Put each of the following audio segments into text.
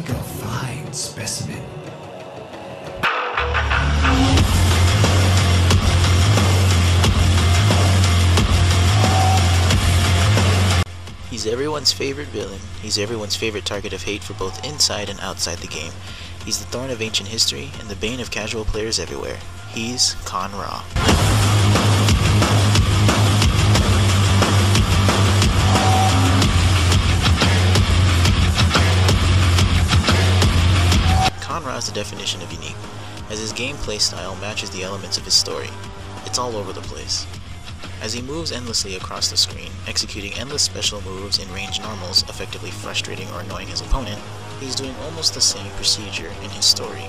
make a fine specimen. He's everyone's favorite villain, he's everyone's favorite target of hate for both inside and outside the game. He's the thorn of ancient history and the bane of casual players everywhere. He's Kahn Ra. Kahn Ra is the definition of unique, as his gameplay style matches the elements of his story. It's all over the place. As he moves endlessly across the screen, executing endless special moves in range normals, effectively frustrating or annoying his opponent, he's doing almost the same procedure in his story.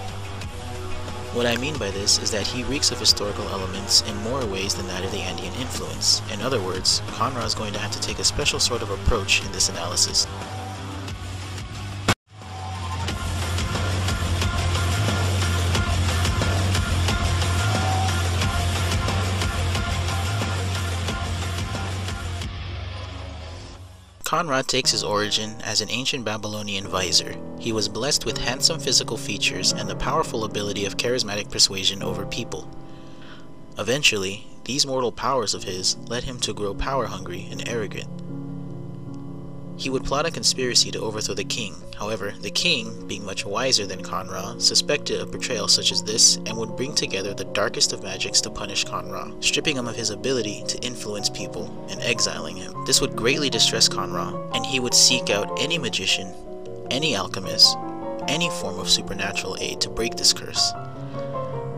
What I mean by this is that he reeks of historical elements in more ways than that of the Andean influence. In other words, Kahn Ra is going to have to take a special sort of approach in this analysis. Kahn Ra takes his origin as an ancient Babylonian vizer. He was blessed with handsome physical features and the powerful ability of charismatic persuasion over people. Eventually, these mortal powers of his led him to grow power-hungry and arrogant. He would plot a conspiracy to overthrow the king. However, the king, being much wiser than Kahn Ra, suspected a betrayal such as this and would bring together the darkest of magics to punish Kahn Ra, stripping him of his ability to influence people and exiling him. This would greatly distress Kahn Ra, and he would seek out any magician, any alchemist, any form of supernatural aid to break this curse.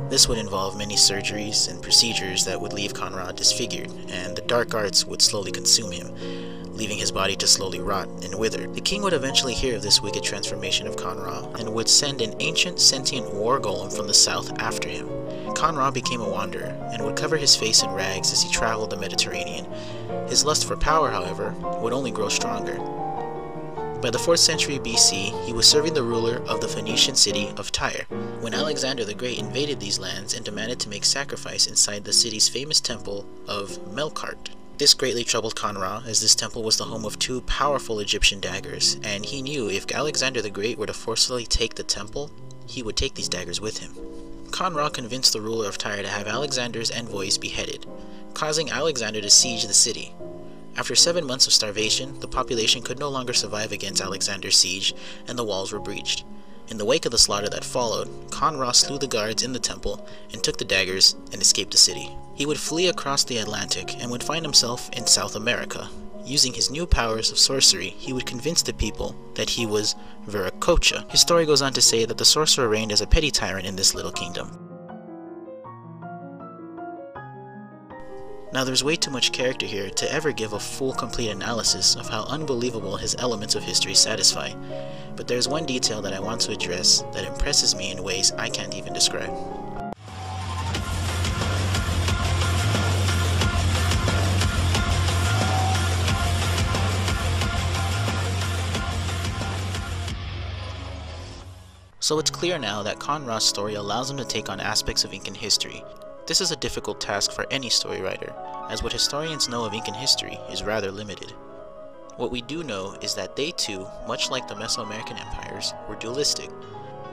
This would involve many surgeries and procedures that would leave Kahn Ra disfigured, and the dark arts would slowly consume him, leaving his body to slowly rot and wither. The king would eventually hear of this wicked transformation of Kahn Ra, and would send an ancient sentient war golem from the south after him. Kahn Ra became a wanderer, and would cover his face in rags as he traveled the Mediterranean. His lust for power, however, would only grow stronger. By the 4th century BC, he was serving the ruler of the Phoenician city of Tyre, when Alexander the Great invaded these lands and demanded to make sacrifice inside the city's famous temple of Melkart. This greatly troubled Kahn Ra, as this temple was the home of 2 powerful Egyptian daggers, and he knew if Alexander the Great were to forcefully take the temple, he would take these daggers with him. Kahn Ra convinced the ruler of Tyre to have Alexander's envoys beheaded, causing Alexander to siege the city. After 7 months of starvation, the population could no longer survive against Alexander's siege, and the walls were breached. In the wake of the slaughter that followed, Kahn Ra slew the guards in the temple and took the daggers and escaped the city. He would flee across the Atlantic and would find himself in South America. Using his new powers of sorcery, he would convince the people that he was Viracocha. His story goes on to say that the sorcerer reigned as a petty tyrant in this little kingdom. Now there's way too much character here to ever give a full complete analysis of how unbelievable his elements of history satisfy, but there's one detail that I want to address that impresses me in ways I can't even describe. So it's clear now that Kahn Ra's story allows him to take on aspects of Incan history. This is a difficult task for any story writer, as what historians know of Incan history is rather limited. What we do know is that they too, much like the Mesoamerican empires, were dualistic.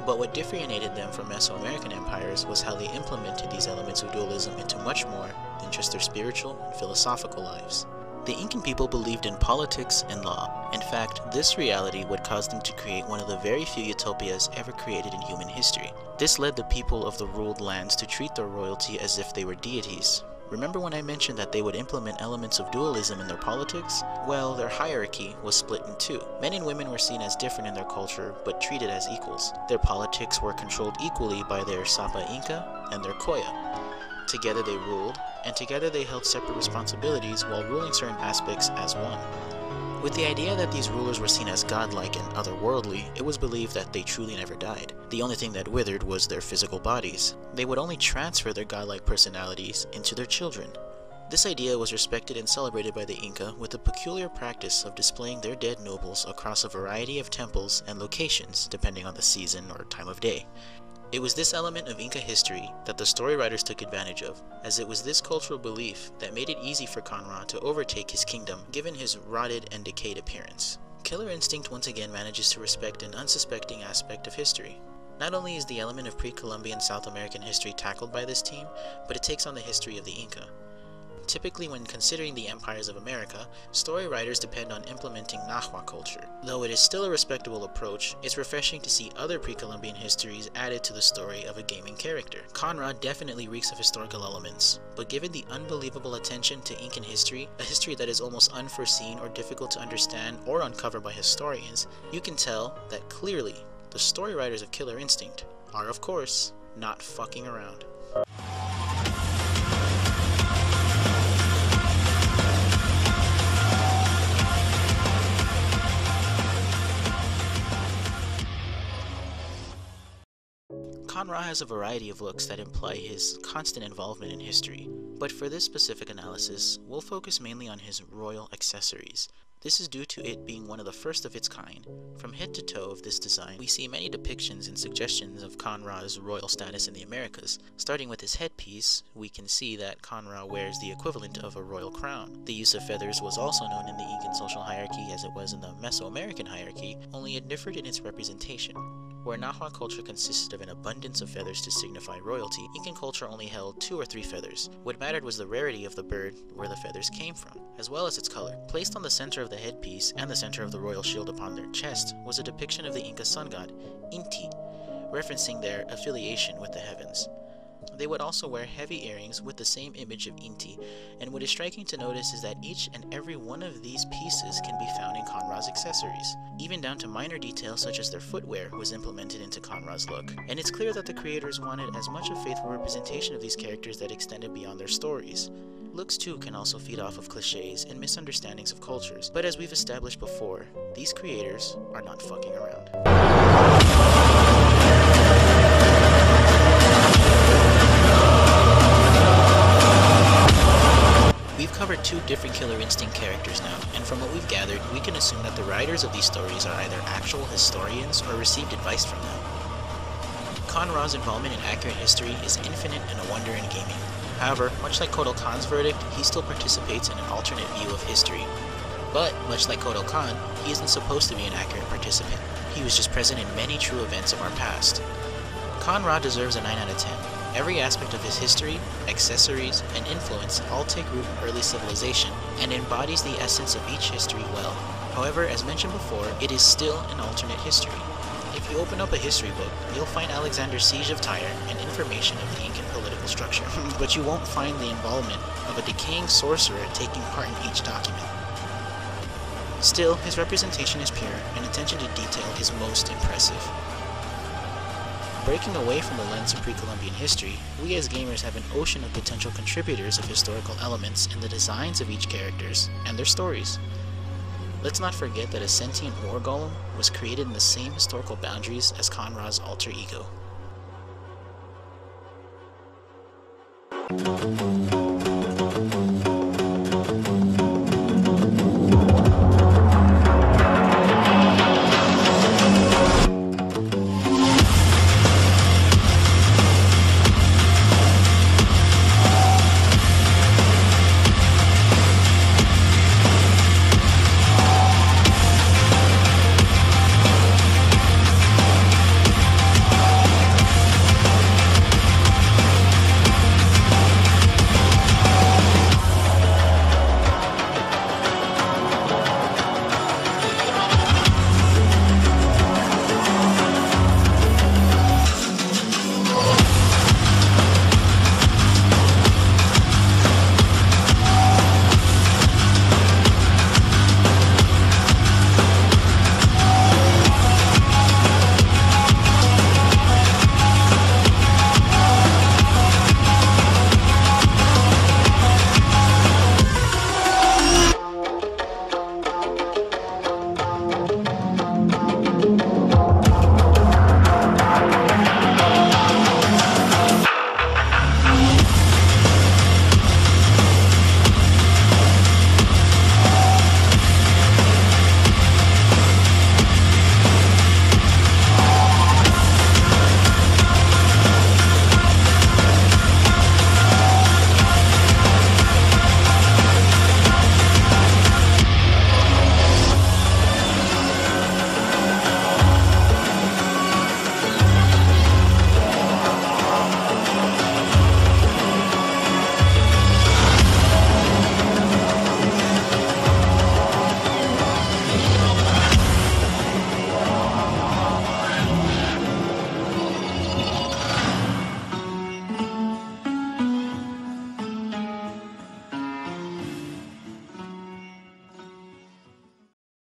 But what differentiated them from Mesoamerican empires was how they implemented these elements of dualism into much more than just their spiritual and philosophical lives. The Incan people believed in politics and law. In fact, this reality would cause them to create one of the very few utopias ever created in human history. This led the people of the ruled lands to treat their royalty as if they were deities. Remember when I mentioned that they would implement elements of dualism in their politics? Well, their hierarchy was split in 2. Men and women were seen as different in their culture, but treated as equals. Their politics were controlled equally by their Sapa Inca and their Koya. Together they ruled, and together they held separate responsibilities while ruling certain aspects as one. With the idea that these rulers were seen as godlike and otherworldly, it was believed that they truly never died. The only thing that withered was their physical bodies. They would only transfer their godlike personalities into their children. This idea was respected and celebrated by the Inca with the peculiar practice of displaying their dead nobles across a variety of temples and locations depending on the season or time of day. It was this element of Inca history that the story writers took advantage of, as it was this cultural belief that made it easy for Kahn Ra to overtake his kingdom given his rotted and decayed appearance. Killer Instinct once again manages to respect an unsuspecting aspect of history. Not only is the element of pre-Columbian South American history tackled by this team, but it takes on the history of the Inca. Typically, when considering the empires of America, story writers depend on implementing Nahua culture. Though it is still a respectable approach, it's refreshing to see other pre-Columbian histories added to the story of a gaming character. Kahn definitely reeks of historical elements, but given the unbelievable attention to Incan history, a history that is almost unforeseen or difficult to understand or uncover by historians, you can tell that clearly the story writers of Killer Instinct are, of course, not fucking around. Kahn has a variety of looks that imply his constant involvement in history, but for this specific analysis, we'll focus mainly on his royal accessories. This is due to it being one of the first of its kind. From head to toe of this design, we see many depictions and suggestions of Kahn-Ra's royal status in the Americas. Starting with his headpiece, we can see that Kahn-Ra wears the equivalent of a royal crown. The use of feathers was also known in the Incan social hierarchy as it was in the Mesoamerican hierarchy, only it differed in its representation. Where Nahua culture consisted of an abundance of feathers to signify royalty, Incan culture only held 2 or 3 feathers. What mattered was the rarity of the bird where the feathers came from, as well as its color. Placed on the center of the headpiece and the center of the royal shield upon their chest was a depiction of the Inca sun god, Inti, referencing their affiliation with the heavens. They would also wear heavy earrings with the same image of Inti, and what is striking to notice is that each and every one of these pieces can be found in Kahn-Ra's accessories. Even down to minor details such as their footwear was implemented into Kahn-Ra's look, and it's clear that the creators wanted as much a faithful representation of these characters that extended beyond their stories. Looks too can also feed off of cliches and misunderstandings of cultures, but as we've established before, these creators are not fucking around. We've covered 2 different Killer Instinct characters now, and from what we've gathered, we can assume that the writers of these stories are either actual historians or received advice from them. Kahn-Ra's involvement in accurate history is infinite and a wonder in gaming. However, much like Kotal Kahn's verdict, he still participates in an alternate view of history. But, much like Kotal Kahn, he isn't supposed to be an accurate participant. He was just present in many true events of our past. Kahn deserves a 9 out of 10. Every aspect of his history, accessories, and influence all take root in early civilization, and embodies the essence of each history well. However, as mentioned before, it is still an alternate history. If you open up a history book, you'll find Alexander's siege of Tyre and information of the Incan political structure, but you won't find the involvement of a decaying sorcerer taking part in each document. Still, his representation is pure, and attention to detail is most impressive. Breaking away from the lens of pre-Columbian history, we as gamers have an ocean of potential contributors of historical elements in the designs of each characters and their stories. Let's not forget that a sentient war golem was created in the same historical boundaries as Kahn-Ra's alter ego.